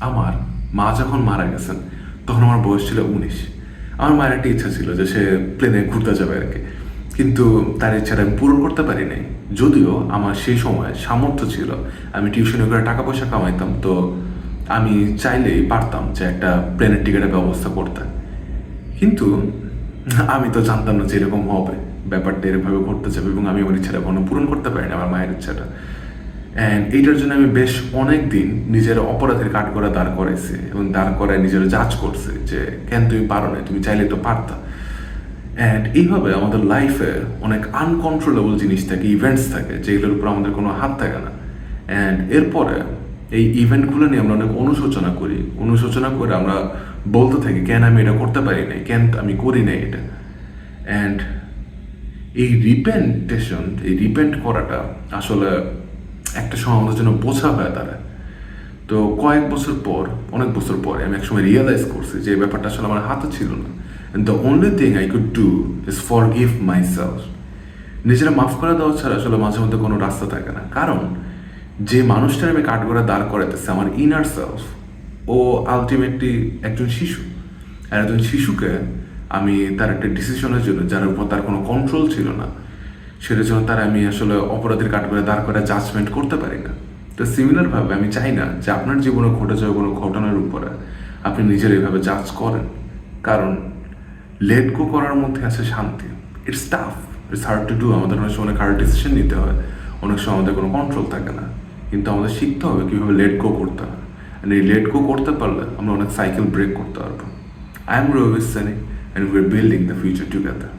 আমার মা যখন মারা গেছেন তখন আমার বয়স ছিল 19। আমার মায়ের একটা ইচ্ছা ছিল যে সে প্লেনে ঘুরতে যাবে আর কি, কিন্তু তার ইচ্ছাটা আমি পূরণ করতে পারি নাই। যদিও আমার সেই সময় সামর্থ্য ছিল, আমি টিউশনে করে টাকা পয়সা কামাইতাম, তো আমি চাইলেই পারতাম যে একটা প্লেনের টিকিটের ব্যবস্থা করতে। কিন্তু আমি তো জানতাম না যে এরকম হবে, ব্যাপারটা এরকমভাবে ঘটতে যাবে, এবং আমি আমার ইচ্ছাটা কোনো পূরণ করতে পারিনি, আমার মায়ের ইচ্ছাটা। অ্যান্ড এইটার জন্য আমি বেশ অনেক দিন নিজের অপরাধের কাঠগড়া দাঁড় করাইছি, এবং দাঁড় করায় নিজের জাজ করছি যে কেন তুমি পারো না, তুমি চাইলে তো পারতা। অ্যান্ড এইভাবে আমাদের লাইফে অনেক আনকন্ট্রোলেবল জিনিস থাকে, ইভেন্টস থাকে, যেগুলোর উপর আমাদের কোনো হাত থাকে না। অ্যান্ড এরপরে এই ইভেন্টগুলো নিয়ে আমরা অনেক অনুশোচনা করে আমরা বলতে থাকি কেন আমি এটা করতে পারি নাই, কেন আমি করি নাই এটা। অ্যান্ড এই রিপেন্ট করাটা আসলে একটা সময় আমাদের জন্য বোঝা হয়ে দাঁড়ায়। তো অনেক বছর পরে আমি একসময় রিয়েলাইজ করছি যে এই ব্যাপারটা আসলে আমার হাতে ছিল না। And the only thing I could do is forgive myself. নিজেরা মাফ করে দেওয়া ছাড়া আসলে মাঝে মধ্যে কোনো রাস্তা থাকে না, কারণ যে মানুষটার আমি কাঠগড়ায় দাঁড় করাইতেছে, আমার ইনার সেলফ, ও আলটিমেটলি একজন শিশু। আর একজন শিশুকে আমি তার একটা ডিসিশনের জন্য, যার উপর তার কোনো কন্ট্রোল ছিল না, সেটার জন্য তার আমি আসলে অপরাধের কাঠগড়ায় দাঁড় করে জাজমেন্ট করতে পারি না। তো সিমিলারভাবে আমি চাই না যে আপনার জীবনে ঘটে যাওয়া কোনো ঘটনার উপরে আপনি নিজের এইভাবে জাজ করেন, কারণ লেট গো করার মধ্যে আছে শান্তি। It's tough, it's hard to do, আমাদের অনেক সময় অনেক হার্ড ডিসিশন নিতে হয়, অনেক সময় আমাদের কোনো কন্ট্রোল থাকে না, কিন্তু আমাদের শিখতে হবে কীভাবে লেট গো করতে হয়। অ্যান্ড এই লেট গো করতে পারলে আমরা অনেক সাইকেল ব্রেক করতে পারবো। I am Rohit Sunny, and we are building the future together.